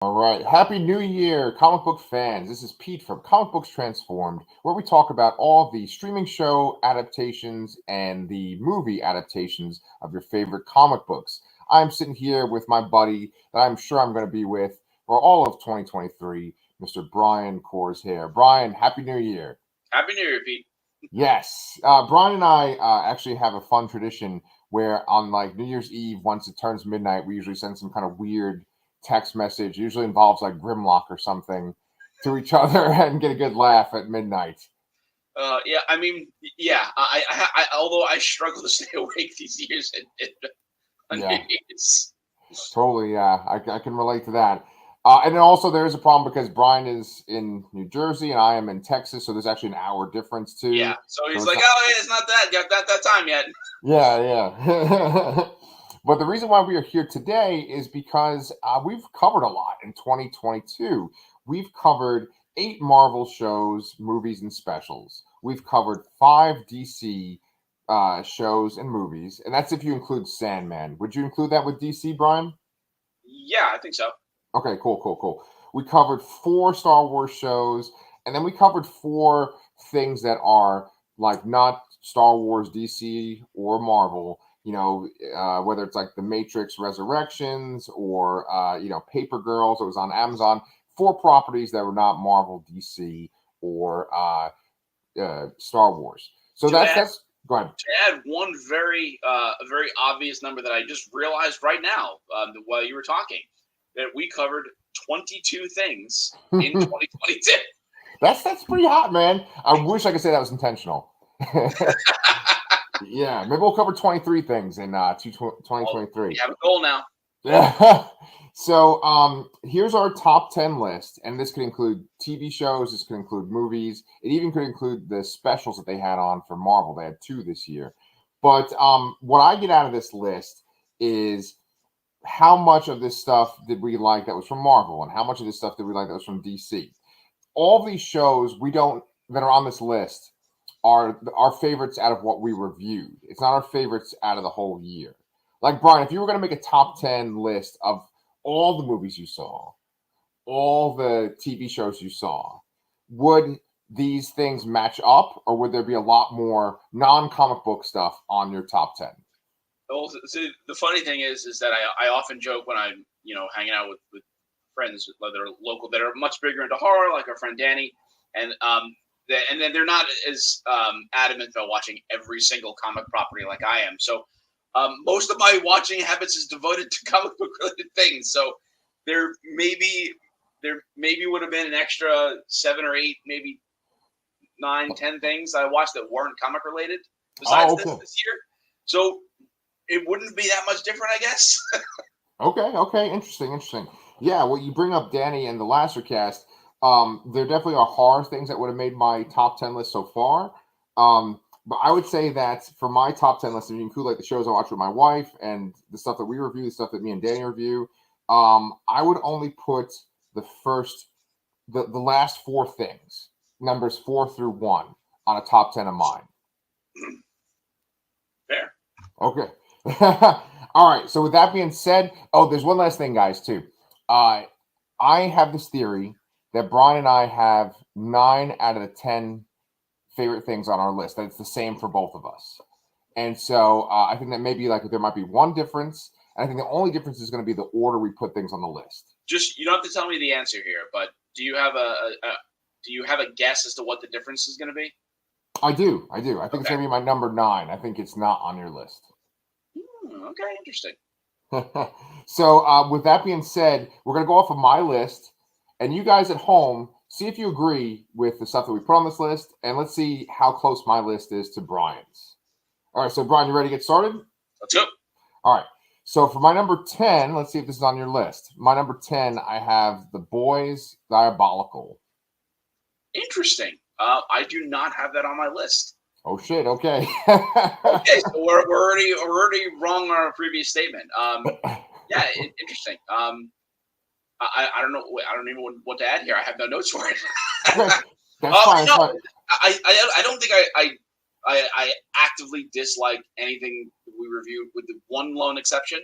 All right. Happy New Year, comic book fans. This is Pete from Comic Books Transformed, where we talk about all the streaming show adaptations and the movie adaptations of your favorite comic books. I'm sitting here with my buddy that I'm sure I'm going to be with for all of 2023, Mr. Brian Kors here. Brian, Happy New Year. Happy New Year, Pete. Yes. Brian and I actually have a fun tradition where on like New Year's Eve, once it turns midnight, we usually send some kind of weird text message. It usually involves like Grimlock or something to each other and get a good laugh at midnight. Yeah, I mean, yeah. Although I struggle to stay awake these years on New Yeah, Year's. totally. Yeah, I can relate to that. And then also there is a problem because Brian is in New Jersey and I am in Texas, so there's actually an hour difference Yeah, too. so So he's it's like, not, oh, yeah, it's not that time yet. yeah, yeah. But the reason why we are here today is because we've covered a lot in 2022. We've covered 8 Marvel shows, movies, and specials. We've covered 5 DC shows and movies, and that's if you include Sandman. Would you include that with DC, Brian? Yeah, I think so. Okay, cool, cool, cool. We covered 4 Star Wars shows, and then we covered 4 things that are like not Star Wars, DC, or Marvel. Whether it's like The Matrix Resurrections or Paper Girls. It was on Amazon. 4 properties that were not Marvel, DC, or Star Wars. So To that's add that's. Go ahead. to add one a very obvious number that I just realized right now while you were talking, that we covered 22 things in 2022. That's pretty hot, man. I wish I could say that was intentional. Yeah, maybe we'll cover 23 things in Well, 2023. we have a goal now. Yeah. So here's our top 10 list, and this could include TV shows, this could include movies, it even could include the specials that they had on for Marvel. They had 2 this year. But what I get out of this list is how much of this stuff did we like that was from Marvel, and how much of this stuff did we like that was from DC. All these shows we don't that are on this list are our favorites out of what we reviewed. It's not our favorites out of the whole year. Like Brian, if you were going to make a top 10 list of all the movies you saw, all the TV shows you saw, would these things match up, or would there be a lot more non-comic book stuff on your top 10? Well, so the funny thing is that I often joke when I'm hanging out with friends that are local that are much bigger into horror, like our friend Danny, and and then they're not as adamant about watching every single comic property like I am. So most of my watching habits is devoted to comic book related things. So there maybe there maybe would have been an extra 7 or 8, maybe 9, 10 things I watched that weren't comic related besides Oh, okay. this year. So it wouldn't be that much different, I guess. Okay. Interesting, interesting. Yeah, well, you bring up Danny and the Lasser cast. There definitely are horror things that would have made my top 10 list so far. But I would say that for my top 10 list, if you include like the shows I watch with my wife and the stuff that we review, the stuff that me and Danny review, I would only put the first, the last 4 things, numbers 4 through 1, on a top 10 of mine. Fair. Okay. All right. So with that being said, there's one last thing, guys, too. Uh, I have this theory that Brian and I have 9 out of the 10 favorite things on our list. That it's the same for both of us. And so I think that maybe like there might be one difference. And I think the only difference is going to be the order we put things on the list. Just you don't have to tell me the answer here, but do you have do you have a guess as to what the difference is going to be? I do. I think it's Okay. going to be my number 9. I think it's not on your list. Okay, interesting. So, with that being said, we're going to go off of my list, and you guys at home, see if you agree with the stuff that we put on this list, and let's see how close my list is to Brian's. All right, so Brian, you ready to get started? Let's go. All right. So for my number 10, let's see if this is on your list. My number 10, I have The Boys Diabolical. Interesting. I do not have that on my list. Oh shit! Okay. Okay, so we're already wrong on our previous statement. Yeah, interesting. I don't know. I don't even know what to add here. I have no notes for it. Okay, that's fine. No, That's fine. I don't think I actively dislike anything we reviewed, with the one lone exception,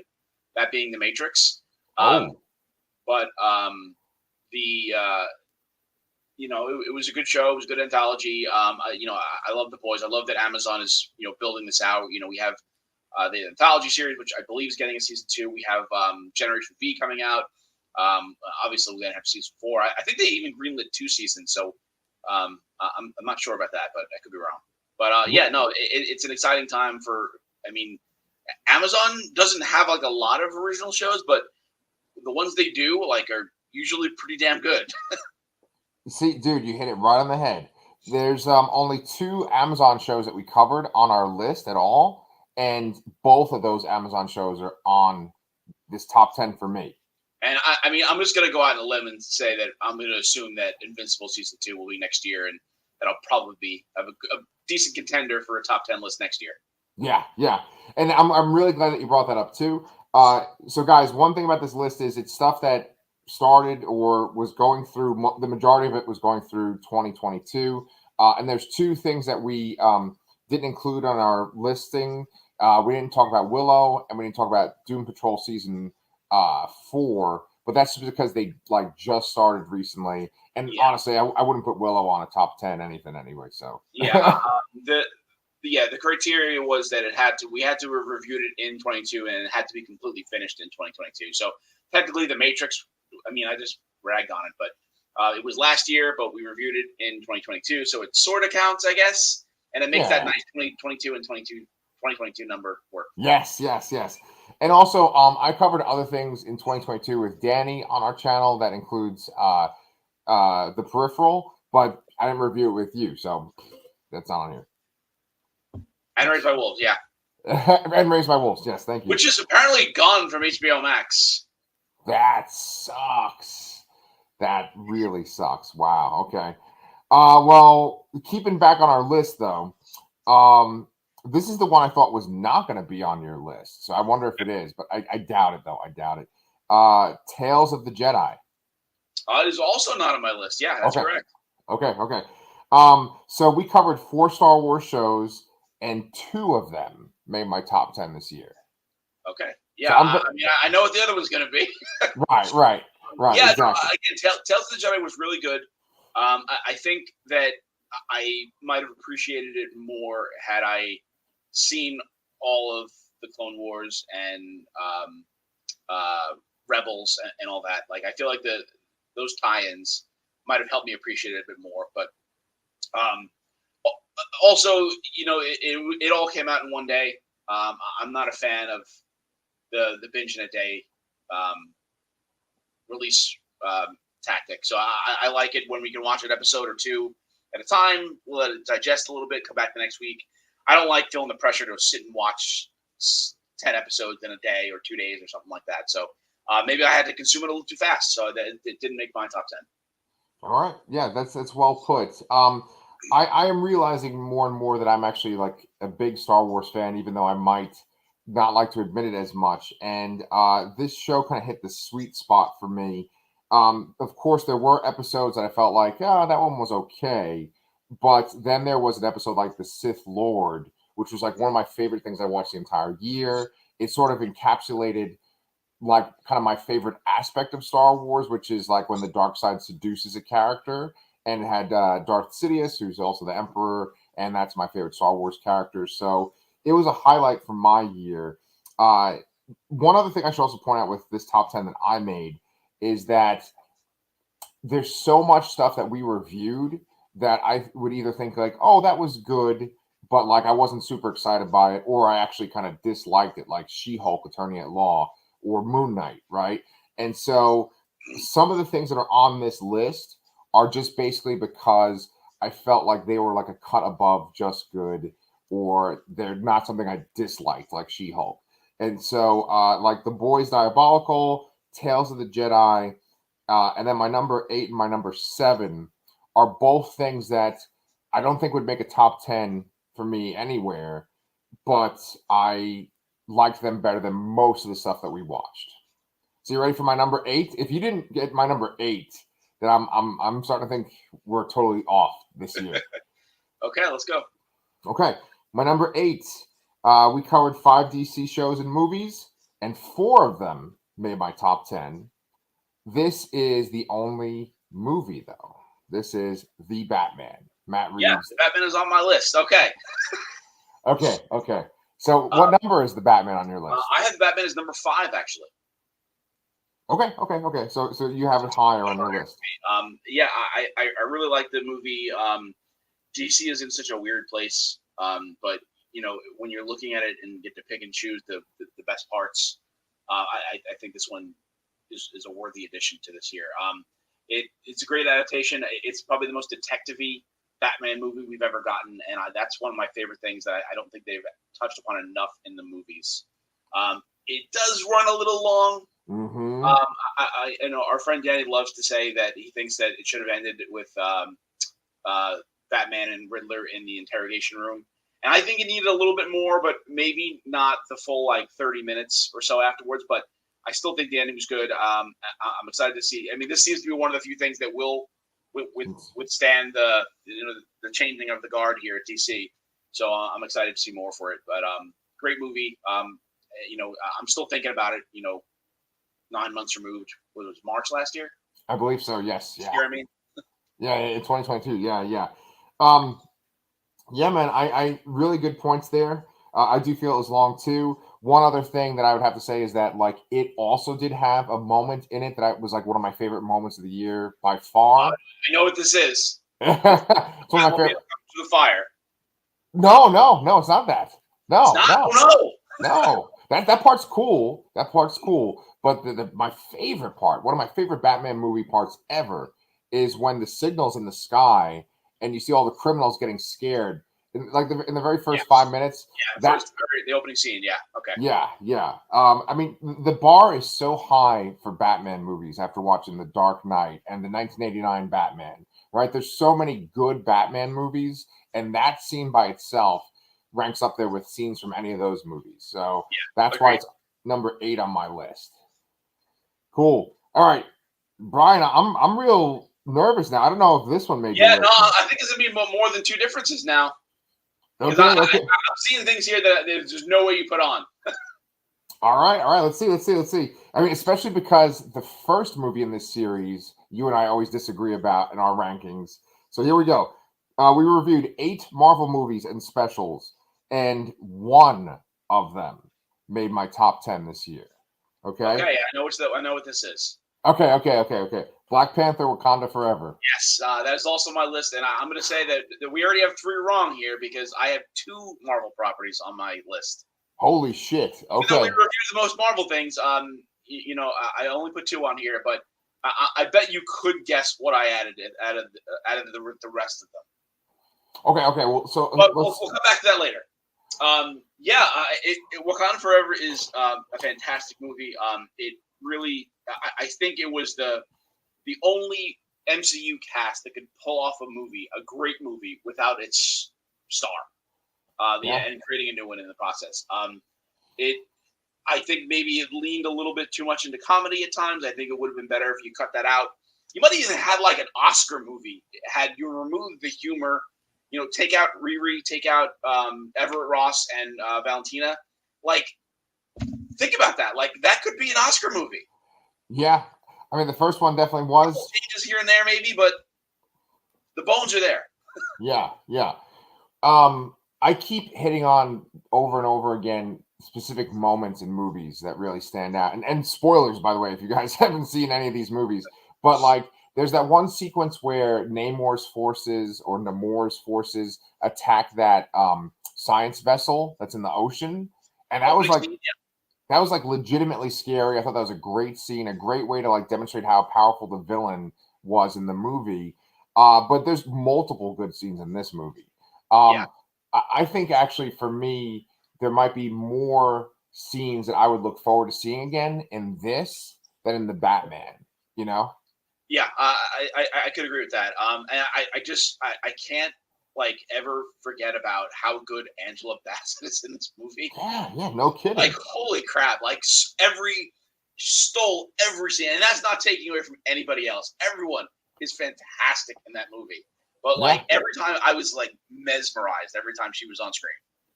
that being The Matrix. Oh. but it was a good show. It was a good anthology. I love The Boys. I love that Amazon is building this out. We have the anthology series, which I believe is getting a season 2. We have Generation V coming out. Obviously, we're gonna have season 4. I think they even greenlit 2 seasons. So I'm not sure about that, but I could be wrong. But it's an exciting time for. I mean, Amazon doesn't have like a lot of original shows, but the ones they do are usually pretty damn good. See, dude, you hit it right on the head. There's only 2 Amazon shows that we covered on our list at all, and both of those Amazon shows are on this top 10 for me. And I mean, I'm just gonna go out on a limb and say that I'm gonna assume that Invincible season 2 will be next year, and that'll probably have a decent contender for a top 10 list next year. Yeah, and I'm really glad that you brought that up too. So guys, one thing about this list is it's stuff that started or was going through. The majority of it was going through 2022, and there's 2 things that we didn't include on our listing. We didn't talk about Willow, and we didn't talk about Doom Patrol season 4, but that's because they just started recently. And honestly, I wouldn't put Willow on a top 10 anything anyway. So the criteria was that we had to have reviewed it in 22, and it had to be completely finished in 2022. So technically, The Matrix. I mean, I just ragged on it, but it was last year, but we reviewed it in 2022, so it sort of counts, I guess, and it makes that nice 2022 and 2022 number work. Yes. And also, I covered other things in 2022 with Danny on our channel. That includes The Peripheral, but I didn't review it with you, so that's not on here. And Raised by Wolves, yeah. And Raised by Wolves, yes, thank you. Which is apparently gone from HBO Max. That sucks. That really sucks. Wow. Okay. Well, keeping back on our list though, this is the one I thought was not going to be on your list. So I wonder if it is, but I doubt it though. I doubt it. Tales of the Jedi. It is also not on my list. Yeah, that's correct. Okay. So we covered 4 Star Wars shows, and 2 of them made my top 10 this year. Okay. Yeah, so I know what the other one's going to be. Right. Yeah, exactly. Again, Tales of the Jedi was really good. I think that I might have appreciated it more had I seen all of the Clone Wars and Rebels and all that. I feel like those tie-ins might have helped me appreciate it a bit more. But also, it all came out in one day. I'm not a fan of the binge in a day release tactic. So I like it when we can watch an episode or 2 at a time. We'll let it digest a little bit, come back the next week. I don't like feeling the pressure to sit and watch 10 episodes in a day or 2 days or something like that. So maybe I had to consume it a little too fast, so that it didn't make my top 10. All right. Yeah, that's well put. I am realizing more and more that I'm actually a big Star Wars fan, even though I might not like to admit it as much. And this show kind of hit the sweet spot for me. Of course, there were episodes that I felt like, that one was okay. But then there was an episode like The Sith Lord, which was one of my favorite things I watched the entire year. It sort of encapsulated kind of my favorite aspect of Star Wars, which is when the dark side seduces a character. And it had Darth Sidious, who's also the Emperor, and that's my favorite Star Wars character. So it was a highlight from my year. One other thing I should also point out with this top 10 that I made is that there's so much stuff that we reviewed that I would either think oh, that was good, but I wasn't super excited by it, or I actually kind of disliked it, like She-Hulk, Attorney at Law, or Moon Knight, right? And so some of the things that are on this list are just basically because I felt like they were a cut above just good, or they're not something I disliked, like She-Hulk. And so The Boys Diabolical, Tales of the Jedi, and then my number 8 and my number 7 are both things that I don't think would make a top 10 for me anywhere, but I liked them better than most of the stuff that we watched. So you ready for my number 8? If you didn't get my number 8, then I'm starting to think we're totally off this year. Okay, let's go. Okay, my number 8. We covered 5 DC shows and movies, and 4 of them made my top 10. This is the only movie, though. This is The Batman. Matt Yeah, Reeves. the Batman is on my list. Okay. Okay. So, what number is The Batman on your list? I have the Batman as number 5, actually. Okay. So you have it higher on your list. Yeah, I really like the movie. DC is in such a weird place, but when you're looking at it and get to pick and choose the best parts, I think this one is a worthy addition to this year. It's a great adaptation. It's probably the most detective-y Batman movie we've ever gotten, and that's one of my favorite things that I don't think they've touched upon enough in the movies. It does run a little long. Mm-hmm. I our friend Danny loves to say that he thinks that it should have ended with Batman and Riddler in the interrogation room, and I think it needed a little bit more, but maybe not the full 30 minutes or so afterwards. But I still think Danny was good. I'm excited to see. I mean, this seems to be one of the few things that will withstand the changing of the guard here at DC. So I'm excited to see more for it. But great movie. I'm still thinking about it. 9 months removed. What was it, March last year? I believe so. Yes. Yeah. Year, I mean. Yeah, in 2022. Yeah. Yeah, man. I really good points there. I do feel it was long too. One other thing that I would have to say is that it also did have a moment in it that was one of my favorite moments of the year by far. I know what this is. It's one of my favorite. To the fire. No, it's not that. No. No. That part's cool. That part's cool. But my favorite part, one of my favorite Batman movie parts ever, is when the signal's in the sky and you see all the criminals getting scared. In the very first 5 minutes. Yeah, the opening scene. Yeah. Okay. Yeah. I mean, the bar is so high for Batman movies after watching The Dark Knight and the 1989 Batman, right? There's so many good Batman movies, and that scene by itself ranks up there with scenes from any of those movies. So that's why it's number 8 on my list. Cool. All right, Brian, I'm real nervous now. I don't know if this one made. Yeah, no, I think it's gonna be more than 2 differences now. Okay. I'm seeing things here that there's just no way you put on. All right. Let's see. I mean, especially because the first movie in this series, you and I always disagree about in our rankings. So here we go. We reviewed 8 Marvel movies and specials, and 1 of them made my top 10 this year. Okay. Okay, I know what this is. Okay. Black Panther: Wakanda Forever. Yes, that is also my list, and I'm going to say that we already have 3 wrong here because I have 2 Marvel properties on my list. Holy shit! Okay. Even though we reviewed the most Marvel things, I only put 2 on here, but I bet you could guess what I added the rest of them. Okay. Well, so we'll come back to that later. Wakanda Forever is a fantastic movie. It really, I think it was the only MCU cast that could pull off a great movie without its star, and creating a new one in the process. I think maybe it leaned a little bit too much into comedy at times. I think it would have been better if you cut that out. You might even had an Oscar movie had you removed the humor. Take out Riri, take out Everett Ross and Valentina. Think about that. That could be an Oscar movie. Yeah. I mean, the first one definitely was. Changes here and there, maybe, but the bones are there. Yeah. I keep hitting on over and over again specific moments in movies that really stand out. And spoilers, by the way, if you guys haven't seen any of these movies. But, there's that one sequence where Namor's forces attack that science vessel that's in the ocean. And that was that was legitimately scary. I thought that was a great scene, a great way to demonstrate how powerful the villain was in the movie. But there's multiple good scenes in this movie. I think actually for me, there might be more scenes that I would look forward to seeing again in this than in the Batman, Yeah, I could agree with that. And I can't ever forget about how good Angela Bassett is in this movie. Yeah, no kidding. Holy crap! Stole every scene, and that's not taking away from anybody else. Everyone is fantastic in that movie. But every time I was mesmerized every time she was on screen.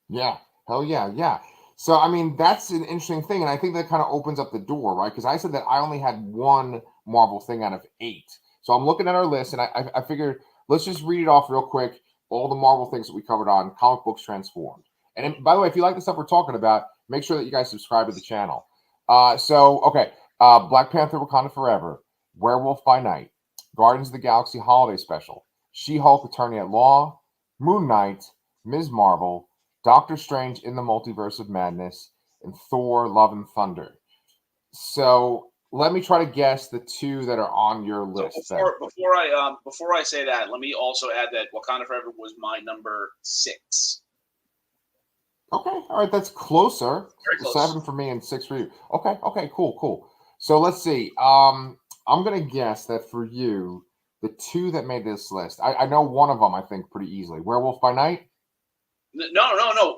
Yeah, hell yeah. So I mean that's an interesting thing, and I think that kind of opens up the door, right? Because I said that I only had 1 Marvel thing out of 8. So I'm looking at our list, and I figured let's just read it off real quick. All the Marvel things that we covered on Comic Books Transformed. And by the way, if you like the stuff we're talking about, make sure that you guys subscribe to the channel. Okay. Black Panther Wakanda Forever, Werewolf by Night, Guardians of the Galaxy Holiday Special, She-Hulk Attorney at Law, Moon Knight, Ms. Marvel, Doctor Strange in the Multiverse of Madness, and Thor Love and Thunder. So let me try to guess the 2 that are on your list. So before I say that, let me also add that Wakanda Forever was my number 6. Okay, all right, that's closer. Very close. 7 for me and 6 for you. Okay, cool. So let's see. I'm gonna guess that for you, the 2 that made this list, I know one of them. I think pretty easily. Werewolf by Night. No.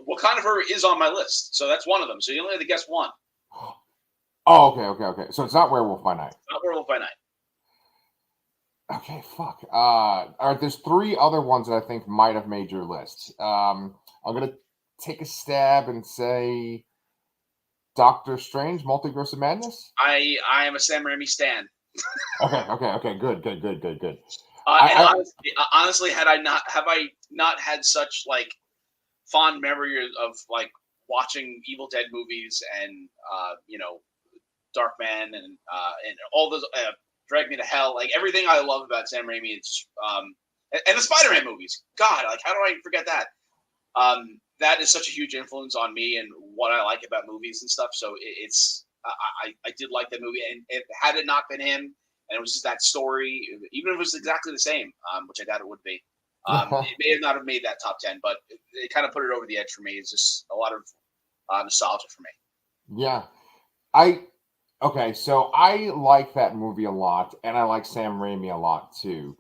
Wakanda Forever is on my list, so that's one of them. So you only have to guess one. Oh, okay. So it's not Werewolf by Night. Not Werewolf by Night. Okay, fuck. All right, there's 3 other ones that I think might have made your list. I'm gonna take a stab and say Doctor Strange, Multiverse of Madness. I am a Sam Raimi stan. Okay. Good. Honestly, have I not had such like fond memory of like watching Evil Dead movies and Darkman and all those Drag Me to Hell, like everything I love about Sam Raimi. It's and the Spider-Man movies. God, like how do I forget that? That is such a huge influence on me and what I like about movies and stuff. So I did like that movie, and had it not been him, and it was just that story, even if it was exactly the same, which I doubt it would be, it may not have made that top 10, but it kind of put it over the edge for me. It's just a lot of nostalgia for me. Yeah, so I like that movie a lot, and I like Sam Raimi a lot too.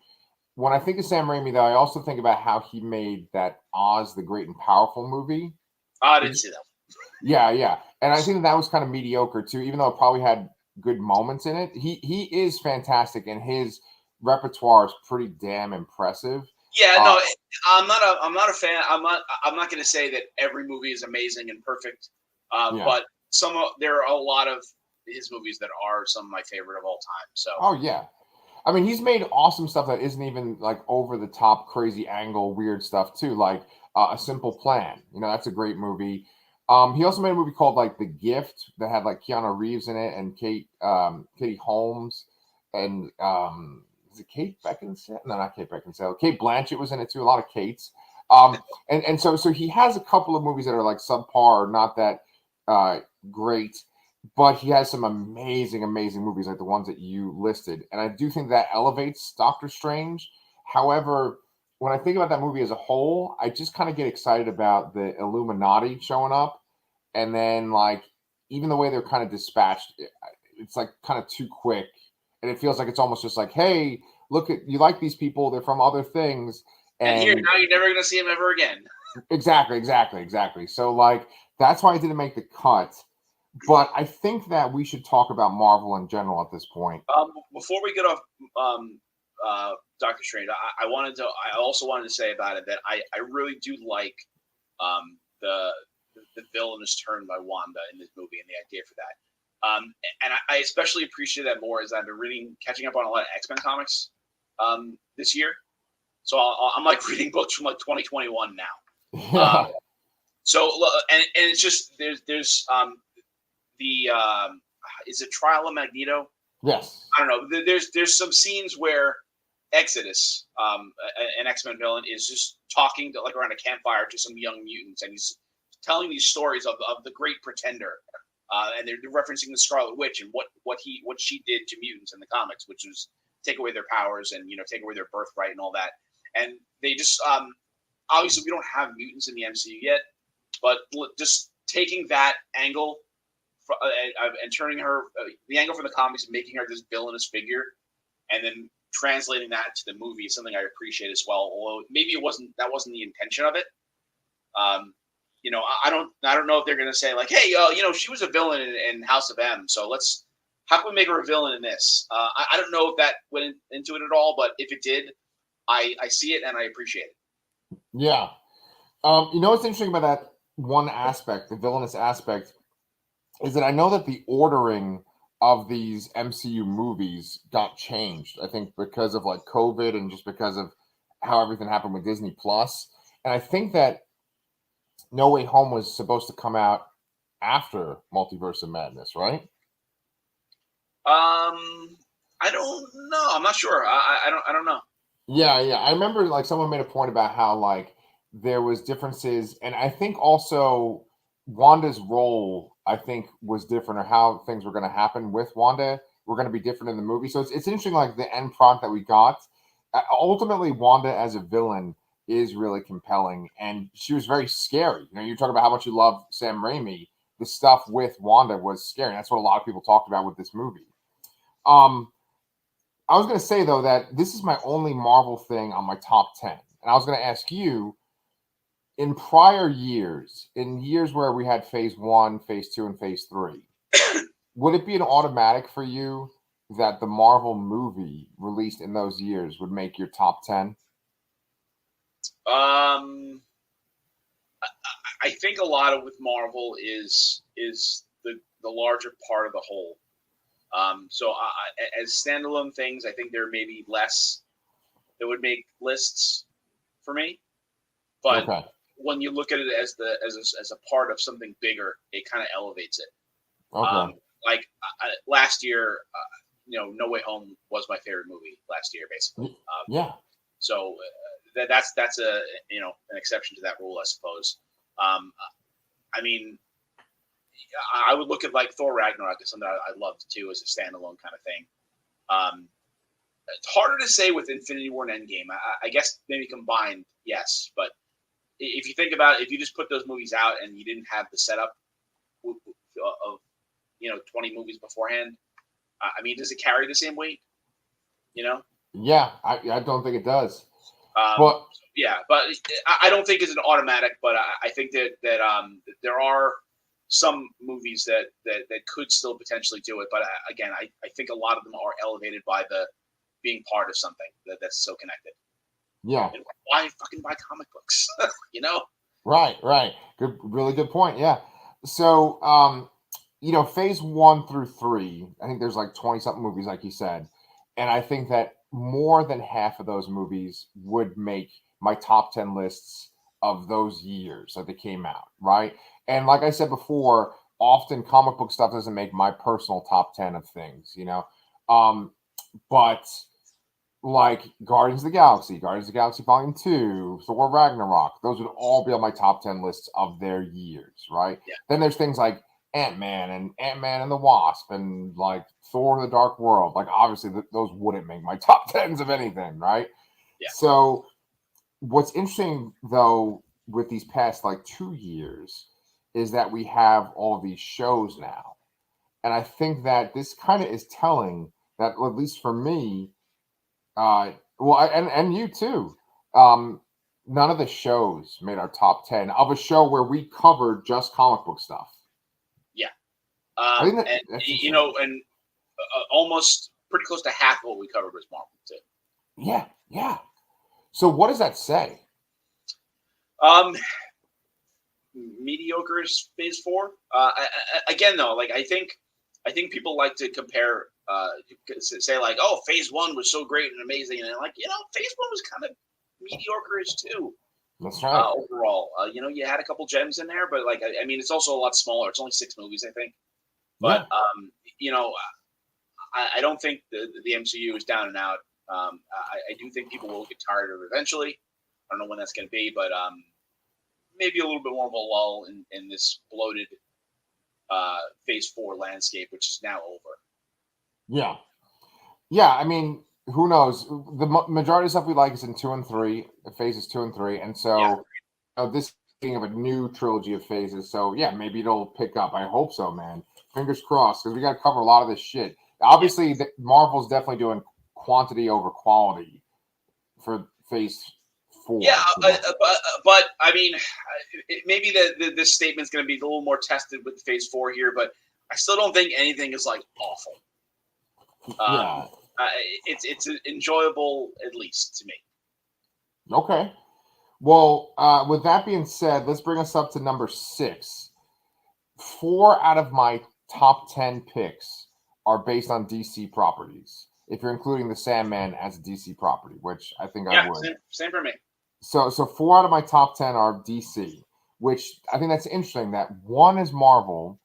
When I think of Sam Raimi, though, I also think about how he made that Oz the Great and Powerful movie. I didn't see that. Yeah. And I think that was kind of mediocre, too, even though it probably had good moments in it. He is fantastic, and his repertoire is pretty damn impressive. Yeah, no, I'm not a fan. I'm not going to say that every movie is amazing and perfect, but there are a lot of his movies that are some of my favorite of all time. So. Oh, yeah. I mean, he's made awesome stuff that isn't even like over the top, crazy angle, weird stuff too. Like A Simple Plan. That's a great movie. He also made a movie called like The Gift that had like Keanu Reeves in it and Katie Holmes and is it Kate Beckinsale? No, not Kate Beckinsale. Cate Blanchett was in it too. A lot of Kates. And so he has a couple of movies that are like subpar, or not that great. But he has some amazing movies like the ones that you listed. And I do think that elevates Doctor Strange. However, when I think about that movie as a whole, I just kind of get excited about the Illuminati showing up. And then, like, even the way they're kind of dispatched, it's like kind of too quick. And it feels like it's almost just like, hey, look, you like these people. They're from other things. And here, now you're never going to see them ever again. Exactly. So, like, that's why I didn't make the cut. But I think that we should talk about Marvel in general at this point. Before we get off Doctor Strange, I also wanted to say about it that I really do like the villainous turn by Wanda in this movie and the idea for that. And I especially appreciate that more as I've been catching up on a lot of X-Men comics this year. So I'm like reading books from like 2021 now. So and it's just there's is it Trial of Magneto? Yes. I don't know. There's some scenes where Exodus, an X-Men villain, is just talking to, like around a campfire to some young mutants, and he's telling these stories of the Great Pretender, and they're referencing the Scarlet Witch and what she did to mutants in the comics, which was take away their powers and take away their birthright and all that. And they just obviously we don't have mutants in the MCU yet, but just taking that angle. And turning her the angle from the comics and making her this villainous figure, and then translating that to the movie is something I appreciate as well. Although maybe that wasn't the intention of it. I don't know if they're gonna say like, hey, she was a villain in House of M, so how can we make her a villain in this? I don't know if that went into it at all, but if it did, I see it and I appreciate it. Yeah. What's interesting about that one aspect, the villainous aspect, is that I know that the ordering of these MCU movies got changed. I think because of like COVID and just because of how everything happened with Disney Plus. And I think that No Way Home was supposed to come out after Multiverse of Madness, right? I don't know. I'm not sure. I don't know. Yeah, yeah. I remember like someone made a point about how like there was differences, and I think also Wanda's role, I think, was different, or how things were going to happen with Wanda were going to be different in the movie. So it's interesting, like the end product that we got. Ultimately, Wanda as a villain is really compelling, and she was very scary. You know, you talk about how much you love Sam Raimi. The stuff with Wanda was scary. That's what a lot of people talked about with this movie. Um, I was going to say though that this is my only Marvel thing on my top 10. And I was going to ask you, in prior years, in years where we had phase 1, phase 2 and phase 3, would it be an automatic for you that the Marvel movie released in those years would make your top 10? I think a lot of with Marvel is the larger part of the whole. So as standalone things, I think there may be less that would make lists for me. But Okay. when you look at it as a part of something bigger, it kind of elevates it. Okay. Like last year, No Way Home was my favorite movie last year, basically. Yeah. So that's a an exception to that rule, I suppose. I mean, I would look at like Thor Ragnarok as something I loved too as a standalone kind of thing. It's harder to say with Infinity War and Endgame. I guess maybe combined, yes. But if you think about it, if you just put those movies out and you didn't have the setup of 20 movies beforehand, I mean, does it carry the same weight? Yeah, I don't think it does. But yeah, but I don't think it's an automatic. But I think that there are some movies that could still potentially do it. But again, I think a lot of them are elevated by the being part of something that's so connected. Yeah. And why fucking buy comic books? Right. Good, really good point. Yeah. So, phase 1 through 3, I think there's like 20 something movies, like you said. And I think that more than half of those movies would make my top 10 lists of those years that they came out. Right. And like I said before, often comic book stuff doesn't make my personal top 10 of things, but like Guardians of the Galaxy Volume 2, Thor Ragnarok, those would all be on my top 10 lists of their years, right? Yeah. Then there's things like Ant-Man and the Wasp and like Thor the Dark World. Like obviously those wouldn't make my top 10s of anything, right? Yeah. So what's interesting though with these past like 2 years is that we have all of these shows now. And I think that this kind of is telling that, at least for me, and you too. None of the shows made our top 10 of a show where we covered just comic book stuff. Yeah. I think and almost pretty close to half of what we covered was Marvel too. Yeah. So what does that say? Mediocre is phase 4. Again, though, like I think people like to compare, say like, oh, phase 1 was so great and amazing, and like phase 1 was kind of mediocre-ish too. That's right. Overall, you had a couple gems in there, but like I mean, it's also a lot smaller. It's only 6 movies, I think. But I don't think the MCU is down and out. I do think people will get tired of it eventually. I don't know when that's going to be, but maybe a little bit more of a lull in this bloated phase 4 landscape, which is now over. Yeah. I mean, who knows? The majority of stuff we like is in 2 and 3, phases 2 and 3, and so this being of a new trilogy of phases. So yeah, maybe it'll pick up. I hope so, man. Fingers crossed, because we got to cover a lot of this shit. Obviously, Marvel's definitely doing quantity over quality for phase 4. Yeah, but I mean, maybe this statement's going to be a little more tested with phase 4 here, but I still don't think anything is like awful. It's enjoyable, at least to me. Okay. Well, with that being said, let's bring us up to number 6. 4 out of my top 10 picks are based on DC properties. If you're including the Sandman as a DC property, which I think I Yeah, would. same for me. So 4 out of my top 10 are DC, which I think that's interesting that one is Marvel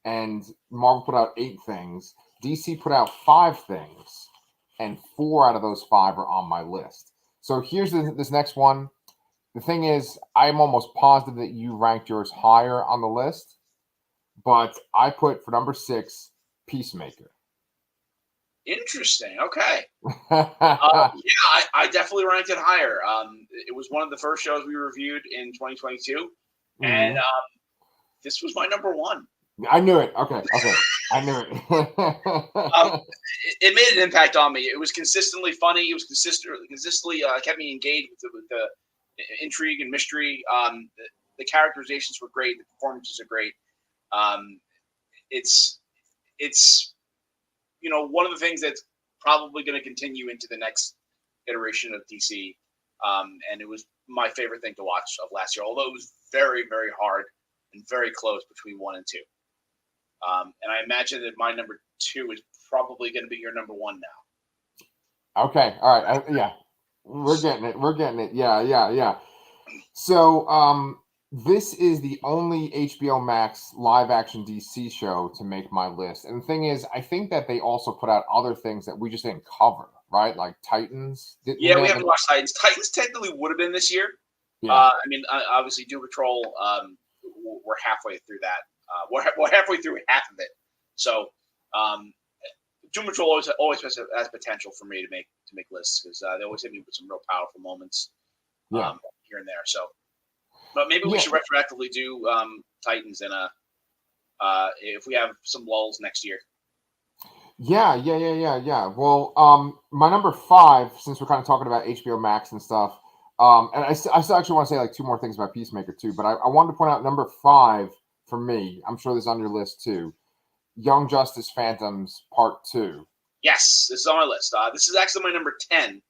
and Marvel put out 8 things. DC put out 5 things, and 4 out of those 5 are on my list. So here's this next one. The thing is, I'm almost positive that you ranked yours higher on the list, but I put for number 6, Peacemaker. Interesting. Okay. Yeah, I definitely ranked it higher. It was one of the first shows we reviewed in 2022, and this was my number 1. I knew it. Okay. I knew it. It made an impact on me. It was consistently funny. It was consistently kept me engaged with the intrigue and mystery. The characterizations were great. The performances are great. It's one of the things that's probably going to continue into the next iteration of DC. And it was my favorite thing to watch of last year, although it was very, very hard and very close between 1 and 2. And I imagine that my number 2 is probably going to be your number 1 now. Okay. All right. Yeah. We're getting it. Yeah. So, this is the only HBO Max live action DC show to make my list. And the thing is, I think that they also put out other things that we just didn't cover, right? Like Titans. Yeah, we haven't watched Titans. Titans technically would have been this year. Yeah. I mean, obviously, Doom Patrol, we're halfway through that. We're halfway through half of it. So, Doom Patrol always has potential for me to make lists because they always hit me with some real powerful moments here and there. So, but maybe we should retroactively do Titans and if we have some lulls next year. Yeah. Well, my number 5, since we're kind of talking about HBO Max and stuff, and I still actually want to say like 2 more things about Peacemaker too, but I wanted to point out number 5 for me. I'm sure this is on your list too. Young Justice Phantoms Part 2. Yes, this is on my list. This is actually my number 10,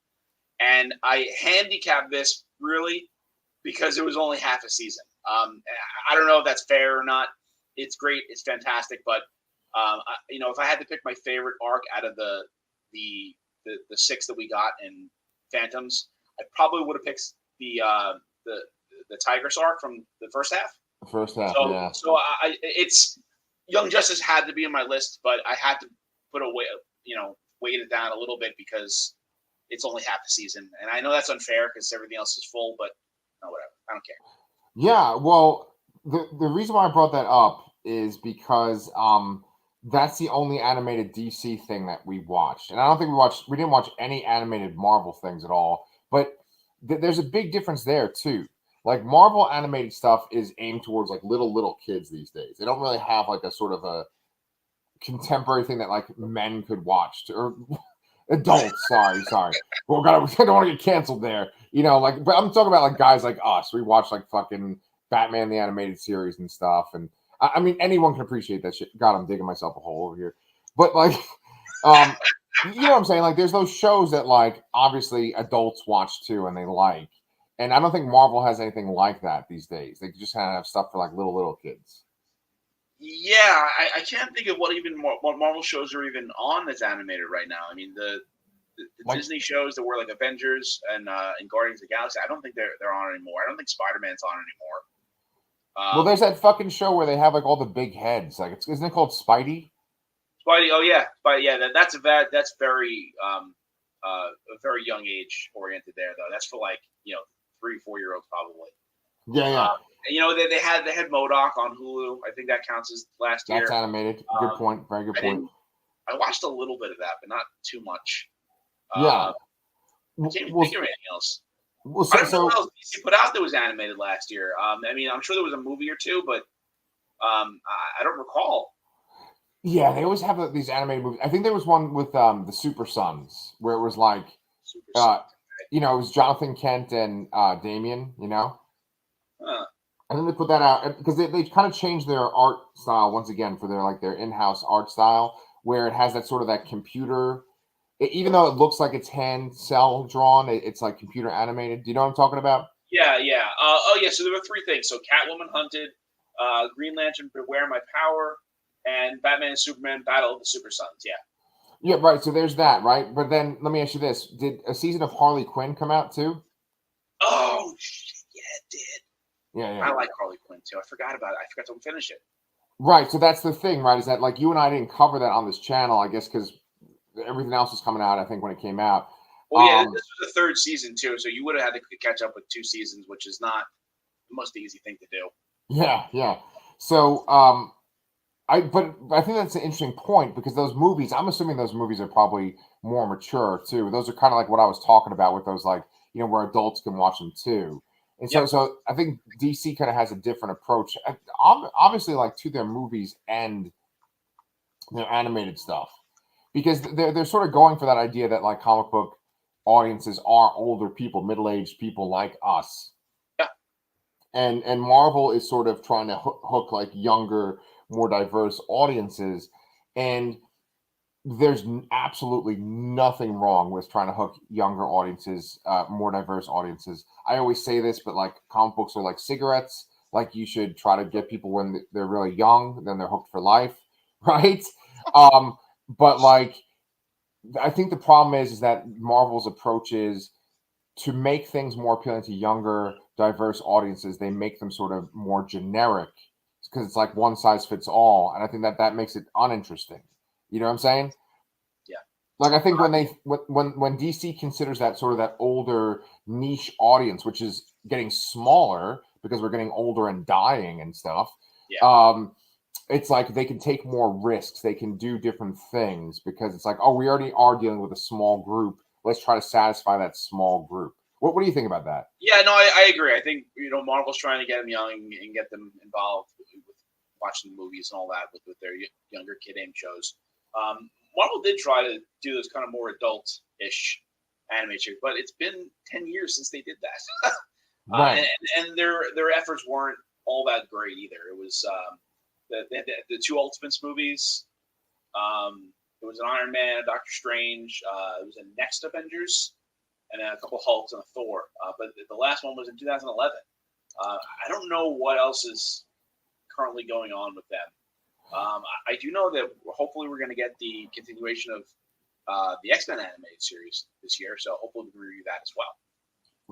and I handicapped this really because it was only half a season. I don't know if that's fair or not. It's great. It's fantastic. But, if I had to pick my favorite arc out of the 6 that we got in Phantoms, I probably would have picked the Tigress arc from the first half. The first half, so, yeah. So it's Young Justice had to be in my list, but I had to put weight it down a little bit because it's only half a season. And I know that's unfair because everything else is full, but whatever. I don't care. Yeah, well, the reason why I brought that up is because that's the only animated DC thing that we watched. And I don't think we didn't watch any animated Marvel things at all. But there's a big difference there too. Like Marvel animated stuff is aimed towards like little kids these days. They don't really have like a sort of a contemporary thing that like men could watch or adults. Sorry. Well, God, I don't want to get canceled there. But I'm talking about like guys like us. We watch like fucking Batman the animated series and stuff, and I mean anyone can appreciate that shit. God, I'm digging myself a hole over here. But like, you know what I'm saying? Like, there's those shows that like obviously adults watch too, and they like. And I don't think Marvel has anything like that these days. They just kind of have stuff for like little kids. Yeah, I can't think of what Marvel shows are even on that's animated right now. I mean, the like, Disney shows that were like Avengers and Guardians of the Galaxy, I don't think they're on anymore. I don't think Spider-Man's on anymore. Well, there's that fucking show where they have like all the big heads. Like, isn't it called Spidey? Spidey. Oh yeah, Spidey. Yeah, that's very a very young age oriented there though. That's for like 3-4 year olds probably. Yeah. They had MODOK on Hulu. I think that counts as last year. That's animated. Good point. Very good point. I watched a little bit of that, but not too much. Yeah. I can't even think of anything else. Well, I don't know what else DC put out that was animated last year. I mean, I'm sure there was a movie or two, but I don't recall. Yeah, they always have these animated movies. I think there was one with the Super Sons where it was like, it was Jonathan Kent and Damian. I think they put that out because they kind of changed their art style once again for their in-house art style, where it has that sort of that computer. Even though it looks like it's hand cell drawn, it's like computer animated. Do you know what I'm talking about? Yeah. So there were 3 things. So Catwoman Hunted, Green Lantern Beware My Power, and Batman and Superman Battle of the Super Sons. Yeah. Yeah, right. So there's that, right? But then let me ask you this: did a season of Harley Quinn come out too? Oh shit! Yeah, it did. Yeah, I yeah. like Harley Quinn too. I forgot about it. I forgot to finish it. Right. So that's the thing, right? Is that like you and I didn't cover that on this channel, I guess, because everything else was coming out. I think when it came out. Well, yeah, this was the third season too, so you would have had to catch up with 2 seasons, which is not the most easy thing to do. Yeah, yeah. So, but I think that's an interesting point because those movies, I'm assuming those movies are probably more mature too. Those are kind of like what I was talking about with those, like, where adults can watch them too. And so, Yep. so I think DC kind of has a different approach, obviously, like to their movies and their animated stuff, because they're sort of going for that idea that like comic book audiences are older people, middle-aged people like us. Yeah. And Marvel is sort of trying to hook like younger, more diverse audiences, and there's absolutely nothing wrong with trying to hook younger audiences, more diverse audiences. I always say this, but like comic books are like cigarettes. Like you should try to get people when they're really young, then they're hooked for life, right? But like I think the problem is that Marvel's approach is to make things more appealing to younger, diverse audiences. They make them sort of more generic because it's like one size fits all, and I think that makes it uninteresting. You know what I'm saying? Yeah. Like I think when DC considers that sort of that older niche audience, which is getting smaller because we're getting older and dying and stuff. Yeah. It's like they can take more risks. They can do different things because it's like, oh, we already are dealing with a small group. Let's try to satisfy that small group. What do you think about that? Yeah, no, I agree. I think Marvel's trying to get them young and get them involved with watching movies and all that with their younger kid aim shows. Marvel did try to do this kind of more adult-ish animation, but it's been 10 years since they did that. Right. And their efforts weren't all that great either. It was the two Ultimates movies. It was an Iron Man, a Doctor Strange. It was a Next Avengers, and then a couple Hulks and a Thor. But the last one was in 2011. I don't know what else is currently going on with them. I do know that hopefully we're going to get the continuation of the X-Men animated series this year, so hopefully we can review that as well.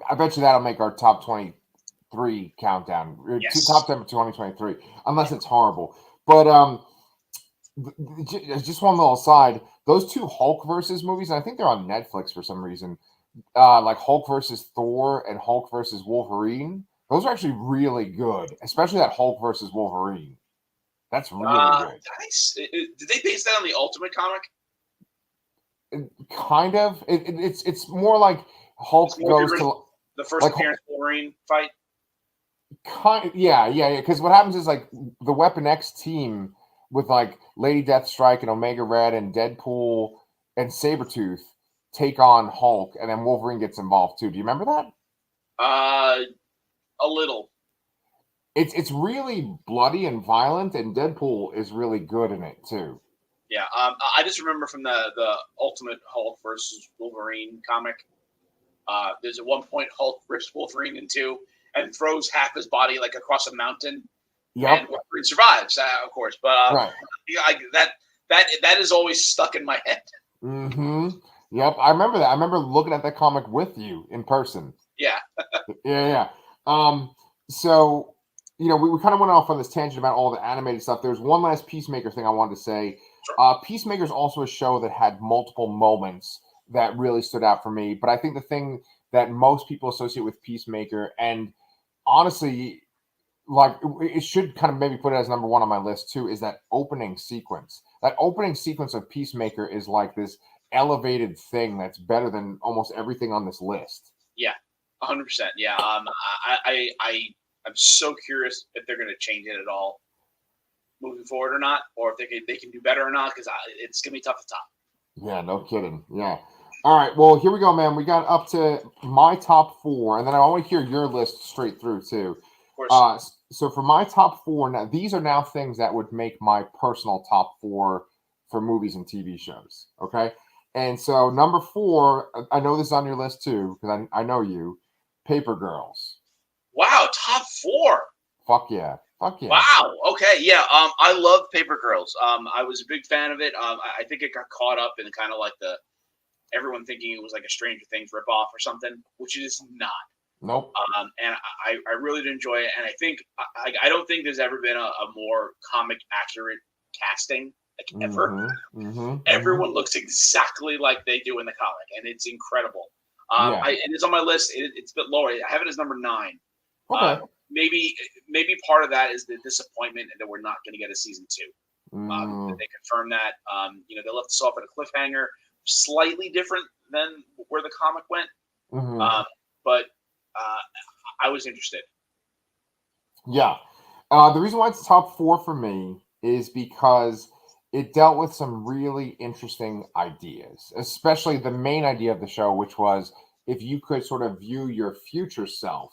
I bet you that'll make our top 23 countdown. Yes. Top 10 for 2023, unless it's horrible. But just one little aside, those two Hulk versus movies, and I think they're on Netflix for some reason, like Hulk versus Thor and Hulk versus Wolverine, those are actually really good, especially that Hulk versus Wolverine. That's really good. Nice. Did they base that on the Ultimate comic? Kind of. It's more like Hulk goes to the first appearance Wolverine fight. Kind of, yeah. Because what happens is like the Weapon X team with like Lady Deathstrike and Omega Red and Deadpool and Sabretooth take on Hulk, and then Wolverine gets involved too. Do you remember that? A little. It's really bloody and violent, and Deadpool is really good in it too. Yeah, I just remember from the Ultimate Hulk versus Wolverine comic. There's at one point Hulk rips Wolverine in two and throws half his body like across a mountain. Yep. And Wolverine survives, of course. But right. that is always stuck in my head. Mm-hmm. Yep, I remember that. I remember looking at that comic with you in person. Yeah. yeah. So, we kind of went off on this tangent about all the animated stuff. There's one last Peacemaker thing I wanted to say. Sure. Peacemaker is also a show that had multiple moments that really stood out for me. But I think the thing that most people associate with Peacemaker, and honestly, like it should kind of maybe put it as number one on my list too, is that opening sequence. That opening sequence of Peacemaker is like this elevated thing that's better than almost everything on this list. Yeah, 100%. Yeah, I'm so curious if they're going to change it at all moving forward or not, or if they can do better or not, because it's going to be tough to top. Yeah, no kidding. Yeah. All right, well, here we go, man. We got up to my top four, and then I want to hear your list straight through, too. Of course. So for my top four, now these are now things that would make my personal top four for movies and TV shows, okay? And so number four, I know this is on your list, too, because I know you, Paper Girls. Wow, top four. Fuck yeah. Fuck yeah. Wow. Okay. Yeah. I love Paper Girls. I was a big fan of it. I think it got caught up in kind of like the everyone thinking it was like a Stranger Things ripoff or something, which it is not. Nope. And I really did enjoy it. And I think I don't think there's ever been a more comic accurate casting like ever. Everyone looks exactly like they do in the comic, and it's incredible. Yeah. And it's on my list. It's a bit lower. I have it as number 9. Okay. Maybe part of that is the disappointment that we're not going to get a season 2. That they confirmed that. They left us off at a cliffhanger, slightly different than where the comic went. But I was interested. Yeah. The reason why it's top 4 for me is because it dealt with some really interesting ideas, especially the main idea of the show, which was if you could sort of view your future self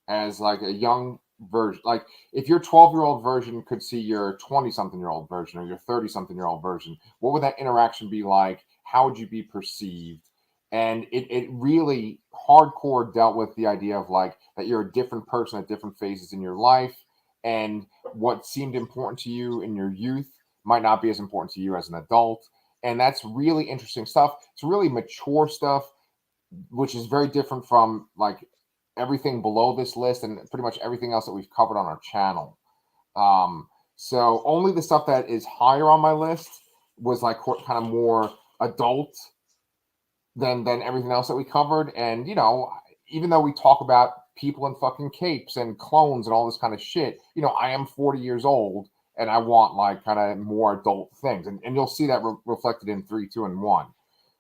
as like a young version, like if your 12-year-old version could see your 20-something-year-old version or your 30-something-year-old version, what would that interaction be like? How would you be perceived? And it really hardcore dealt with the idea of like that you're a different person at different phases in your life, and what seemed important to you in your youth might not be as important to you as an adult. And that's really interesting stuff. It's really mature stuff, which is very different from like everything below this list and pretty much everything else that we've covered on our channel. So only the stuff that is higher on my list was like kind of more adult than everything else that we covered. And even though we talk about people in fucking capes and clones and all this kind of shit, I am 40 years old and I want like kind of more adult things, and you'll see that reflected in 3, 2, and 1.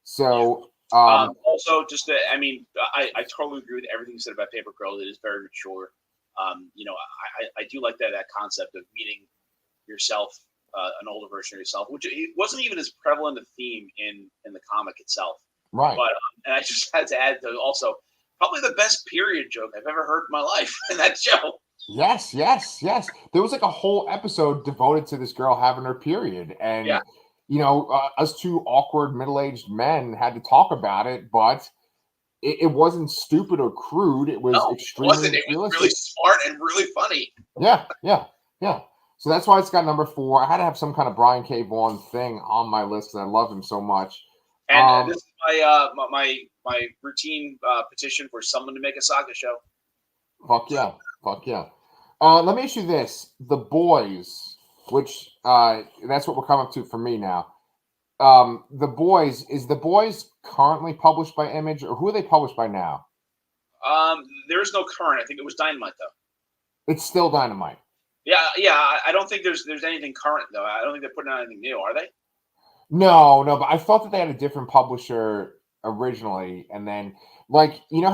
So also, I totally agree with everything you said about Paper Girls. It is very mature. I do like that concept of meeting yourself, an older version of yourself, which it wasn't even as prevalent a theme in the comic itself. Right. But and I just had to add to also probably the best period joke I've ever heard in my life in that show. Yes. There was like a whole episode devoted to this girl having her period, and us two awkward middle-aged men had to talk about it, but it wasn't stupid or crude. It was extremely It was realistic. really smart and really funny. Yeah. So that's why it's got number 4. I had to have some kind of Brian K. Vaughan thing on my list because I love him so much. And this is my routine petition for someone to make a Saga show. Fuck yeah. Let me ask you this: The Boys, which that's what we're coming up to for me now. The Boys, is The Boys currently published by Image, or who are they published by now? There is no current. I think it was Dynamite though. It's still Dynamite. Yeah. I don't think there's anything current though. I don't think they're putting out anything new, are they? No, but I thought that they had a different publisher originally, and then how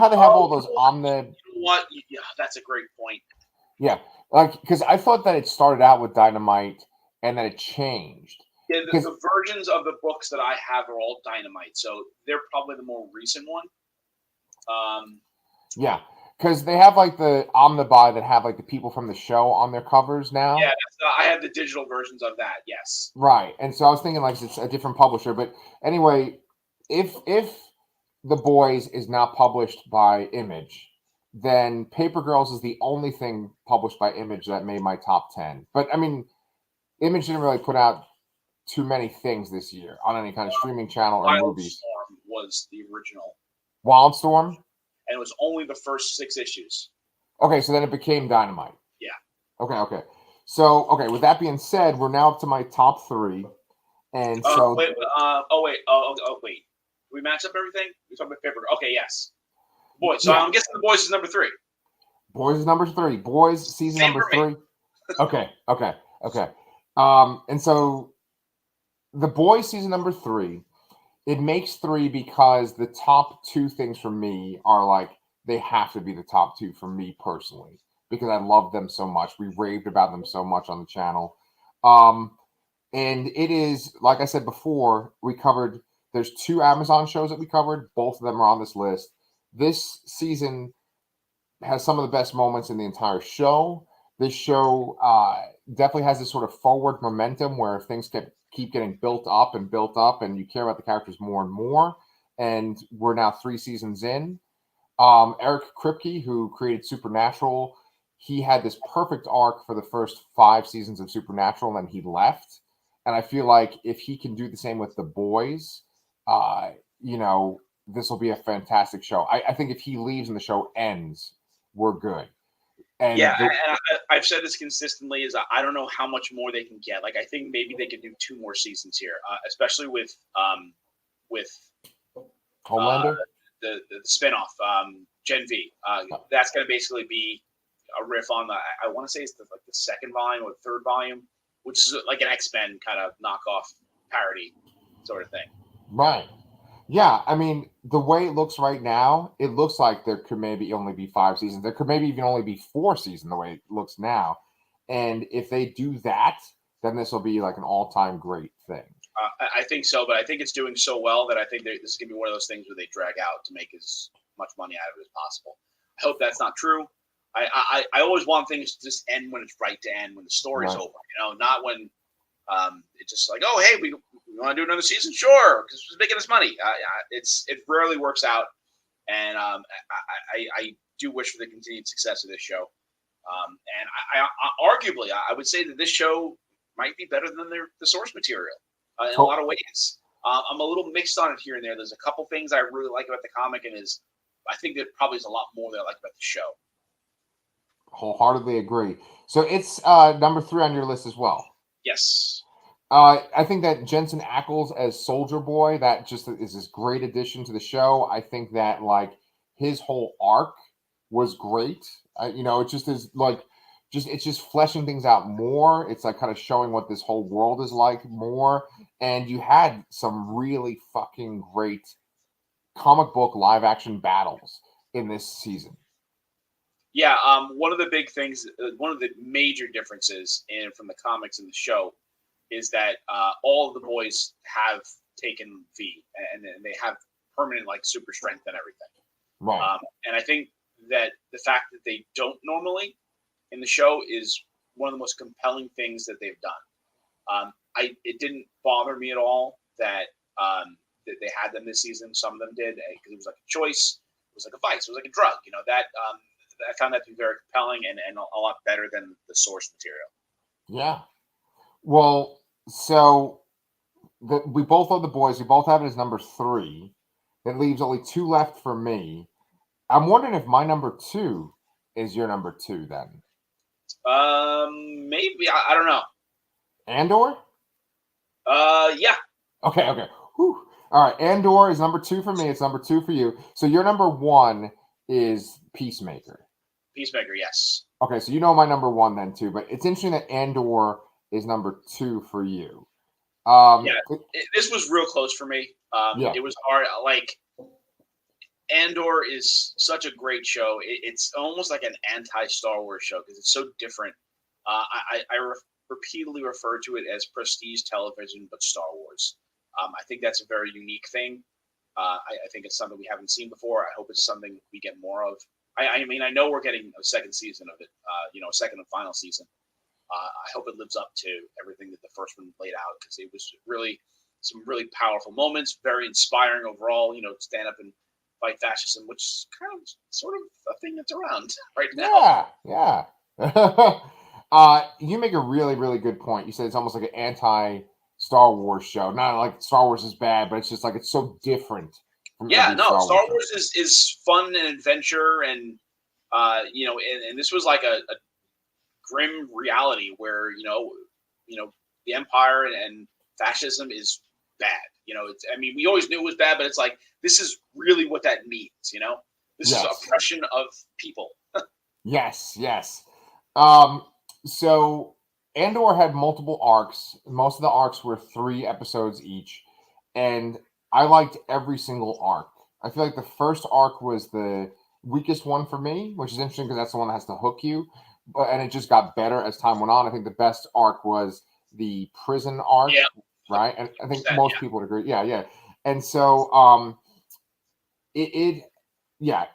they have all those on the. You know what? Yeah, that's a great point. Yeah, because I thought that it started out with Dynamite and then it changed. Yeah, the versions of the books that I have are all Dynamite, so they're probably the more recent one. Yeah, because they have like the Omnibuy that have like the people from the show on their covers now. Yeah, I have the digital versions of that. Yes. Right, and so I was thinking like it's a different publisher, but anyway, if The Boys is not published by Image, then Paper Girls is the only thing published by Image that made my top 10. But I mean, Image didn't really put out too many things this year on any kind of streaming channel or movies. Wildstorm was the original. Wildstorm? And it was only the first 6 issues. Okay, so then it became Dynamite. Yeah. Okay. So, with that being said, we're now up to my top 3. And so... wait. We match up everything? We talking about Paper. Okay, yes. Boys. So yeah. I'm guessing The Boys is number 3. Boys is number 3. Boys season Same number 3. Okay. And so The Boys season number 3, it makes 3 because the top 2 things for me are like, they have to be the top 2 for me personally, because I love them so much. We raved about them so much on the channel. And it is, like I said before, there's 2 Amazon shows that we covered. Both of them are on this list. This season has some of the best moments in the entire show. This show definitely has this sort of forward momentum where things keep getting built up, and you care about the characters more and more. And we're now 3 seasons in. Eric Kripke, who created Supernatural, he had this perfect arc for the first 5 seasons of Supernatural, and then he left. And I feel like if he can do the same with The Boys, you know, this will be a fantastic show. I think if he leaves and the show ends, we're good. And yeah, and I've said this consistently is I don't know how much more they can get. Like I think maybe they could do 2 more seasons here, especially with Homelander, the spinoff Gen V. That's going to basically be a riff on the I want to say it's like the second volume or third volume, which is like an X-Men kind of knockoff parody sort of thing. Right. Yeah, I mean, the way it looks right now, it looks like there could maybe only be 5 seasons. There could maybe even only be 4 seasons the way it looks now. And if they do that, then this will be like an all-time great thing. I think so, but I think it's doing so well that I think this is going to be one of those things where they drag out to make as much money out of it as possible. I hope that's not true. I always want things to just end when it's right to end, when the story's over, not when it's just like, oh, hey, we want to do another season? Sure, because it's making us money. It rarely works out, and I do wish for the continued success of this show. And I arguably, I would say that this show might be better than the source material in a lot of ways. I'm a little mixed on it here and there. There's a couple things I really like about the comic, and I think there probably is a lot more that I like about the show. Wholeheartedly agree. So it's number 3 on your list as well. Yes. I think that Jensen Ackles as Soldier Boy, that just is this great addition to the show. I think that like his whole arc was great. It just is like, it's just fleshing things out more. It's like kind of showing what this whole world is like more. And you had some really fucking great comic book live action battles in this season. Yeah, one of the big things, one of the major differences from the comics and the show is that all of the boys have taken V, and they have permanent like super strength and everything. Right. And I think that the fact that they don't normally in the show is one of the most compelling things that they've done. It didn't bother me at all that they had them this season. Some of them did because it was like a choice. It was like a vice. It was like a drug. I found that to be very compelling and a lot better than the source material. Yeah. Well, so we both love The Boys. We both have it as number 3. It leaves only 2 left for me. I'm wondering if my number 2 is your number 2 then. Maybe. I don't know. Andor? Yeah. Okay. Whew. All right. Andor is number 2 for me. It's number 2 for you. So your number 1 is Peacemaker. Peacemaker, yes. Okay, so you know my number 1 then too, but it's interesting that Andor is number 2 for you. This was real close for me. It was hard. Like, Andor is such a great show. It's almost like an anti-Star Wars show because it's so different. I repeatedly refer to it as prestige television, but Star Wars. I think that's a very unique thing. I think it's something we haven't seen before. I hope it's something we get more of. I mean, I know we're getting a second season of it, a second and final season. I hope it lives up to everything that the first one laid out because it was really some really powerful moments, very inspiring overall, stand up and fight fascism, which is kind of sort of a thing that's around right now. Yeah. You make a really, really good point. You said it's almost like an anti-Star Wars show. Not like Star Wars is bad, but it's just like it's so different. Star Wars is fun and adventure, and and this was like a grim reality where the Empire and fascism is bad. We always knew it was bad, but it's like this is really what that means. This is oppression of people. Yes. So Andor had multiple arcs. Most of the arcs were 3 episodes each, and I liked every single arc. I feel like the first arc was the weakest one for me, which is interesting because that's the one that has to hook you. And it just got better as time went on. I think the best arc was the prison arc, right? And I think most people would agree. Yeah. And so it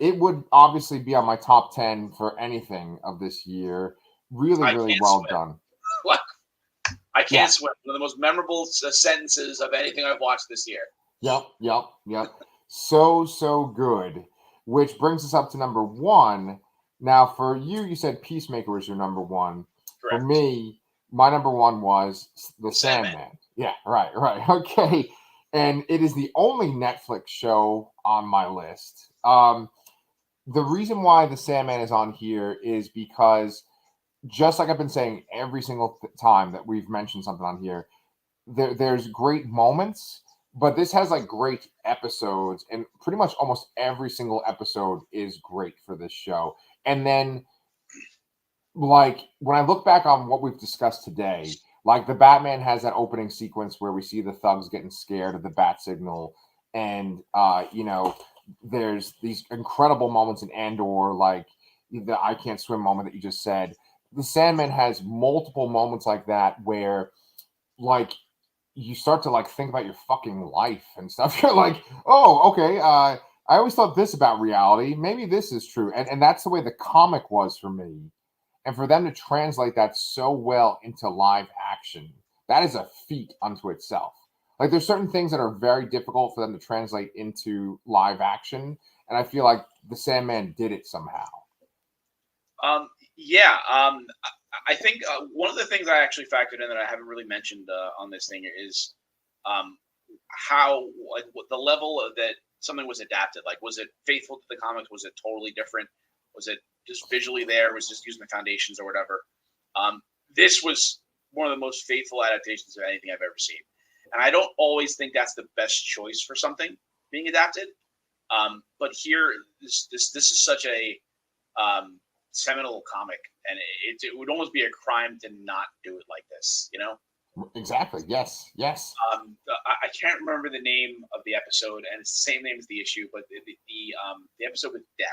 would obviously be on my top 10 for anything of this year. Really well done. Look, I can't swim. One of the most memorable sentences of anything I've watched this year. Yep. So good. Which brings us up to number 1. Now, for you, you said Peacemaker was your number one. For Correct. me, my number one was The Sandman. Sandman. Yeah, right. Okay. And it is the only Netflix show on my list. The reason why The Sandman is on here is because, just like I've been saying every single time that we've mentioned something on here, there's great moments, but this has like great episodes, and pretty much almost every single episode is great for this show. And then, like, when I look back on what we've discussed today, like the Batman has that opening sequence where we see the thugs getting scared of the bat signal, and there's these incredible moments in Andor, like the I can't swim moment that you just said. The Sandman has multiple moments like that where, like, you start to like think about your fucking life and stuff. You're like, oh, okay. I always thought this about reality. Maybe this is true, and that's the way the comic was for me. And for them to translate that so well into live action, that is a feat unto itself. Like, there's certain things that are very difficult for them to translate into live action, and I feel like the Sandman did it somehow. Yeah. I think one of the things I actually factored in that I haven't really mentioned on this thing is um, how, like, what the level of that something was adapted. Like, was it faithful to the comics? Was it totally different? Was it just visually there? Was just using the foundations or whatever? This was one of the most faithful adaptations of anything I've ever seen, and I don't always think that's the best choice for something being adapted. But here, this is such a seminal comic, and it would almost be a crime to not do it like this. Exactly. Yes. Yes. I can't remember the name of the episode, and it's the same name as the issue, but the episode with Death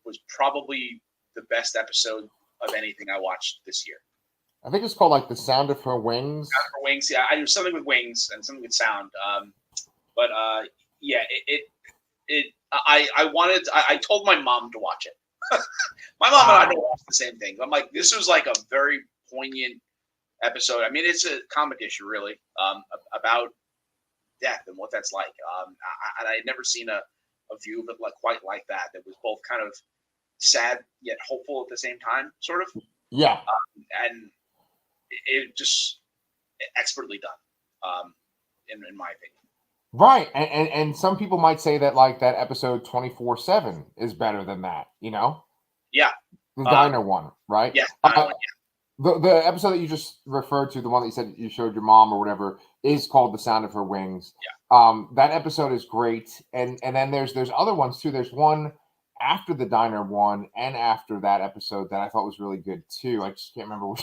was probably the best episode of anything I watched this year. I think it's called like The Sound of Her Wings. Sound of Her Wings, yeah. I do something with wings and something with sound. But yeah, I told my mom to watch it. My mom and I don't watch the same thing. I'm like, this was like a very poignant episode. I mean, it's a comic issue, really, about death and what that's like. I had never seen a view of it quite like that. That was both kind of sad yet hopeful at the same time, sort of. Yeah. And it just expertly done, in my opinion. Right. And some people might say that like that episode 24/7 is better than that, Yeah. The diner one, right? Yes. The episode that you just referred to, the one that you said you showed your mom or whatever, is called The Sound of Her Wings. Yeah. That episode is great. And then there's other ones too. There's one after the diner one and after that episode that I thought was really good too. I just can't remember which.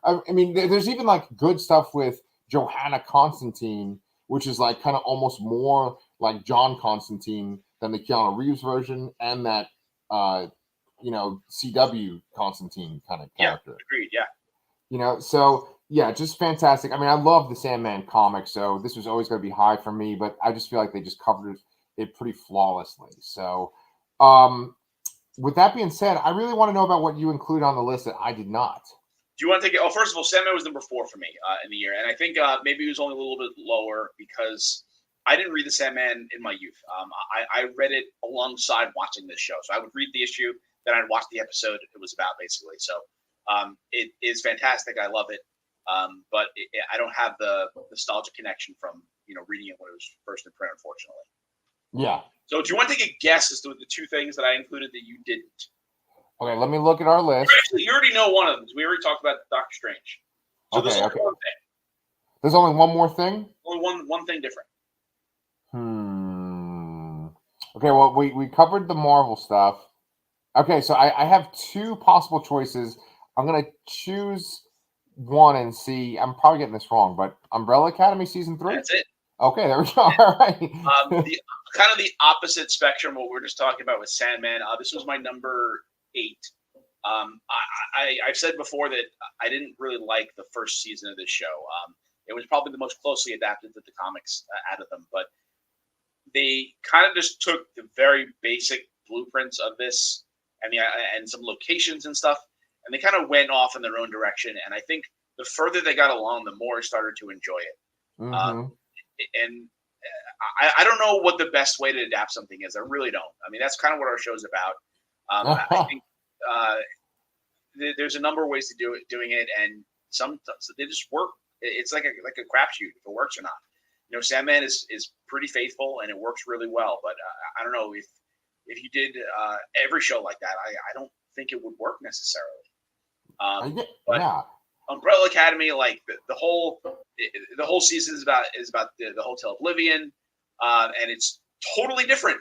I mean, there's even like good stuff with Johanna Constantine, which is like kind of almost more like John Constantine than the Keanu Reeves version, and that CW Constantine kind of character. Yeah, agreed. Yeah. So yeah, just fantastic. I mean, I love the Sandman comic, so this was always going to be high for me, but I just feel like they just covered it pretty flawlessly. So, with that being said, I really want to know about what you included on the list that I did not. Do you want to take it? Oh, first of all, Sandman was number 4 for me in the year, and I think maybe it was only a little bit lower because I didn't read the Sandman in my youth. I read it alongside watching this show, so I would read the issue, then I'd watch the episode it was about, basically. So it is fantastic. I love it, but I don't have the nostalgia connection from reading it when it was first in print, unfortunately. Yeah. So do you want to take a guess as to the 2 things that I included that you didn't? Okay, let me look at our list. Actually, you already know one of them. We already talked about Doctor Strange. So there's only one thing. There's only one more thing? Only one thing different. Okay, well, we covered the Marvel stuff. Okay, so I have 2 possible choices. I'm going to choose one and see. I'm probably getting this wrong, but Umbrella Academy Season 3? That's it. Okay, there we go. All right. The kind of the opposite spectrum, what we're just talking about with Sandman. This was my number 8. I've said before that I didn't really like the first season of this show. It was probably the most closely adapted to the comics out of them, but they kind of just took the very basic blueprints of this and some locations and stuff, and they kind of went off in their own direction. And I think the further they got along, the more I started to enjoy it. Mm-hmm. I don't know what the best way to adapt something is. I really don't. I mean, that's kind of what our show's about. I think there's a number of ways to doing it, and some they just work. It's like a crapshoot if it works or not. Sandman is pretty faithful and it works really well. But I don't know if you did every show like that, I don't think it would work necessarily. But yeah. Umbrella Academy, like the whole season is about the Hotel Oblivion, and it's totally different.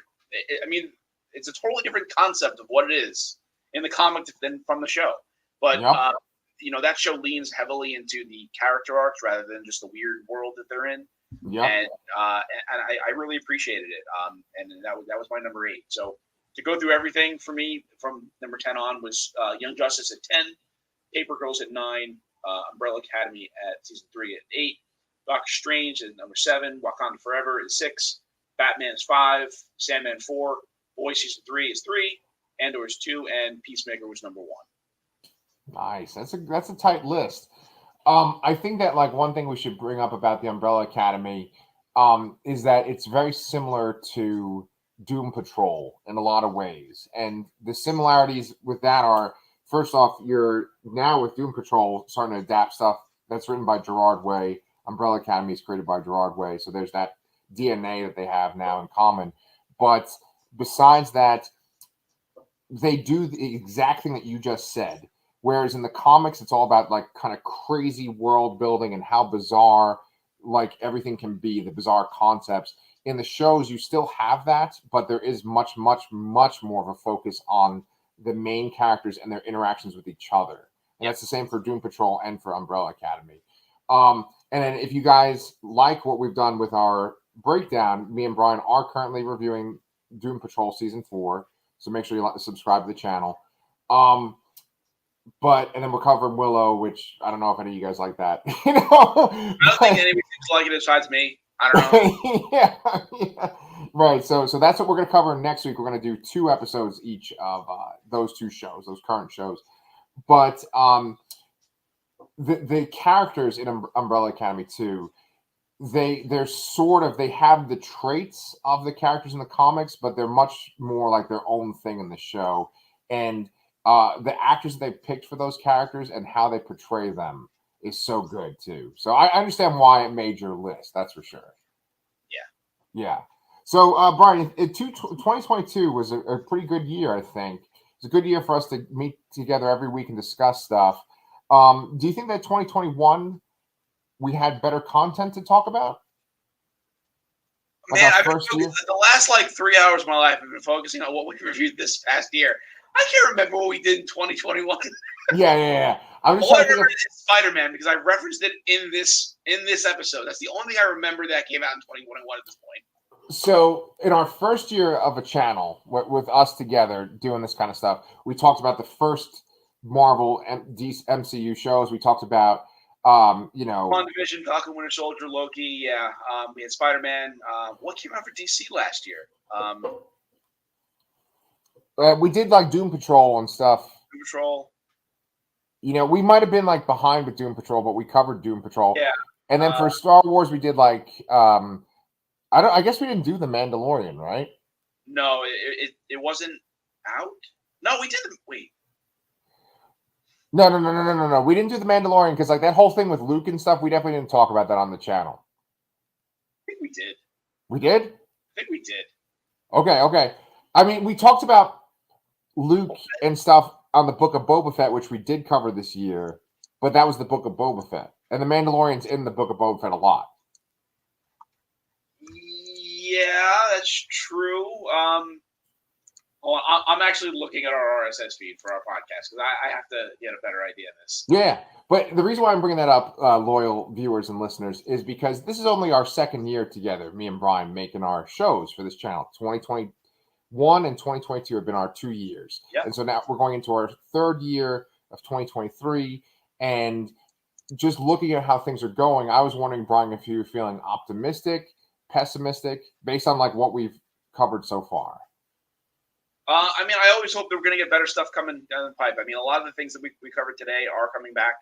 I mean, it's a totally different concept of what it is in the comic than from the show. But that show leans heavily into the character arcs rather than just the weird world that they're in. Yeah, and I really appreciated it. And that was my number 8. So to go through everything for me from number 10 on was Young Justice at 10, Paper Girls at 9, Umbrella Academy at season 3 at 8, Doctor Strange at number 7, Wakanda Forever at 6, Batman is 5, Sandman 4, Boys season 3 is 3, Andor is 2, and Peacemaker was number 1. Nice. That's a tight list. I think that like one thing we should bring up about the Umbrella Academy is that it's very similar to Doom Patrol in a lot of ways. And the similarities with that are, first off, you're now with Doom Patrol starting to adapt stuff that's written by Gerard Way. Umbrella Academy is created by Gerard Way. So there's that DNA that they have now in common. But besides that, they do the exact thing that you just said. Whereas in the comics, it's all about like kind of crazy world building and how bizarre like everything can be, the bizarre concepts. In the shows, you still have that, but there is much, much, much more of a focus on the main characters and their interactions with each other. And that's the same for Doom Patrol and for Umbrella Academy. And then if you guys like what we've done with our breakdown, me and Brian are currently reviewing Doom Patrol season 4. So make sure you subscribe to the channel. And then we're covering Willow, which I don't know if any of you guys like that. I don't think anybody seems to like it besides me. I don't know. yeah. Right. So that's what we're going to cover next week. We're going to do 2 episodes each of those 2 shows, those current shows. But the characters in Umbrella Academy too, they have the traits of the characters in the comics, but they're much more like their own thing in the show. And the actors that they picked for those characters and how they portray them is so good too. So I understand why it made your list. That's for sure. Yeah. So Brian, 2022 was a pretty good year. I think it's a good year for us to meet together every week and discuss stuff. Do you think that 2021 we had better content to talk about? Man, the last like 3 hours of my life I've been focusing on what we reviewed this past year. I can't remember what we did in 2021. Yeah. I'm just trying to remember Spider-Man because I referenced it in this episode. That's the only thing I remember that came out in 2021 at this point. So in our first year of a channel with us together doing this kind of stuff, we talked about the first Marvel MCU shows. We talked about WandaVision, Falcon, Winter Soldier, Loki. Yeah, we had Spider-Man. What came out for DC last year? We did like Doom Patrol and stuff. Doom Patrol. We might have been like behind with Doom Patrol, but we covered Doom Patrol. Yeah. And then for Star Wars, we did like I guess we didn't do The Mandalorian, right? No, it wasn't out. No, we didn't. Wait. No. We didn't do The Mandalorian because like that whole thing with Luke and stuff, we definitely didn't talk about that on the channel. I think we did. We did? I think we did. Okay. I mean, we talked about Luke and stuff on the Book of Boba Fett, which we did cover this year, but that was the Book of Boba Fett. And the Mandalorian's in the Book of Boba Fett a lot. Yeah, that's true. I'm actually looking at our RSS feed for our podcast because I have to get a better idea of this. Yeah, but the reason why I'm bringing that up, loyal viewers and listeners, is because this is only our second year together, me and Brian, making our shows for this channel. 2021 and 2022 have been our 2 years. Yep. And so now we're going into our 3rd year of 2023. And just looking at how things are going, I was wondering, Brian, if you were feeling optimistic, pessimistic, based on like what we've covered so far. I mean, I always hope that we're going to get better stuff coming down the pipe. I mean, a lot of the things that we covered today are coming back.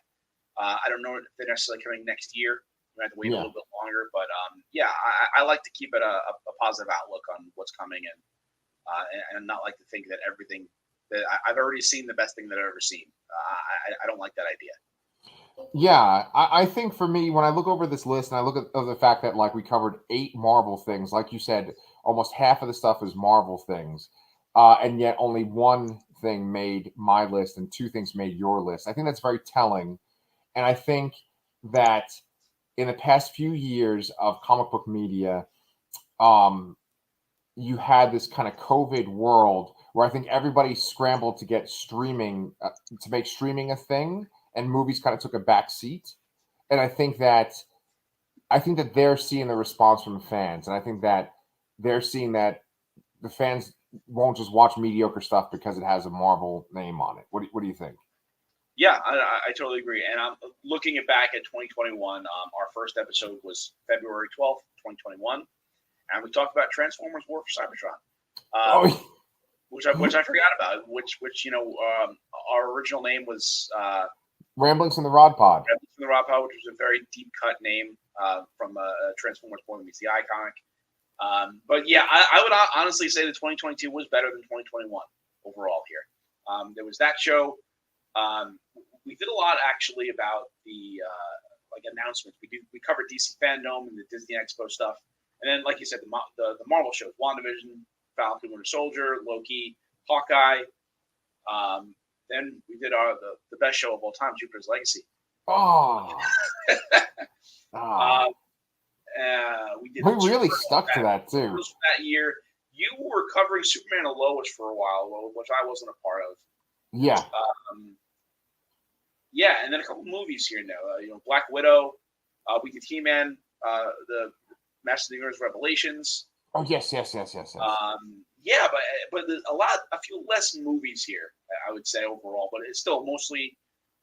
I don't know if they're necessarily coming next year. We have to wait a little bit longer. But yeah, I like to keep it a positive outlook on what's coming, and not like to think that everything that I've already seen the best thing that I've ever seen. I don't like that idea. Yeah, I think for me, when I look over this list and I look at the fact that like we covered 8 Marvel things, like you said, almost half of the stuff is Marvel things, and yet only one thing made my list and 2 things made your list. I think that's very telling, and I think that in the past few years of comic book media, um, you had this kind of COVID world where I think everybody scrambled to get streaming, to make streaming a thing, and movies kind of took a back seat. And I think that they're seeing the response from the fans, and I think that they're seeing that the fans won't just watch mediocre stuff because it has a Marvel name on it. What do you think? Yeah, I totally agree. And I'm looking at back at 2021. Our first episode was February 12th, 2021, and we talked about Transformers: War for Cybertron. Oh, Which I forgot about. Which our original name was Ramblings from the Rod Pod. Ramblings from the Rod Pod, which was a very deep cut name from Transformers Born Meets the Iconic. But yeah, I would honestly say that 2022 was better than 2021 overall here. There was that show. We did a lot actually about the like announcements. We covered DC Fandom and the Disney Expo stuff, and then like you said, the Marvel shows: WandaVision, Falcon, Winter Soldier, Loki, Hawkeye. Then we did the best show of all time, Jupiter's Legacy. Oh, We did. We really stuck to that too. That year, you were covering Superman and Lois for a while, which I wasn't a part of. Yeah. Yeah, and then a couple movies here and there. Black Widow. We did He-Man, the Master of the Universe Revelations. Oh yes. Yeah, but there's a few less movies here, I would say overall, but it's still mostly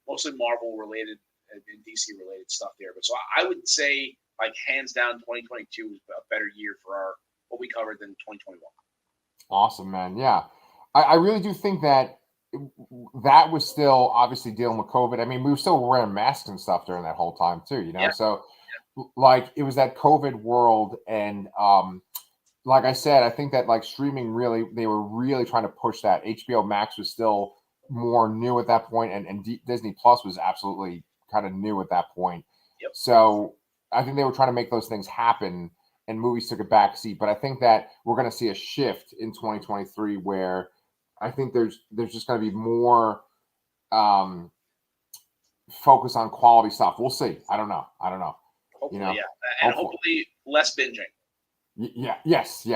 Marvel related and DC related stuff there. But so I would say, like, hands down, 2022 was a better year for what we covered than 2021. Awesome, man. Yeah, I really do think that was still obviously dealing with COVID. I mean, we were still wearing masks and stuff during that whole time too, Yeah. So like it was that COVID world, and like I said, I think that like streaming they were really trying to push that. HBO Max was still more new at that point, and Disney Plus was absolutely kind of new at that point. Yep. So I think they were trying to make those things happen, and movies took a back seat. But I think that we're going to see a shift in 2023 where I think there's just going to be more focus on quality stuff. We'll see. I don't know. Hopefully, yeah, and hopefully less binging. Yeah. Yes.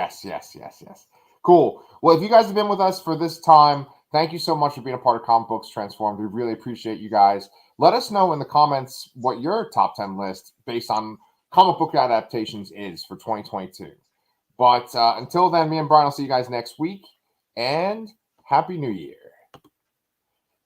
Cool. Well, if you guys have been with us for this time, thank you so much for being a part of Comic Books Transformed. We really appreciate you guys. Let us know in the comments what your top 10 list based on comic book adaptations is for 2022. But until then, me and Brian will see you guys next week, and Happy New Year.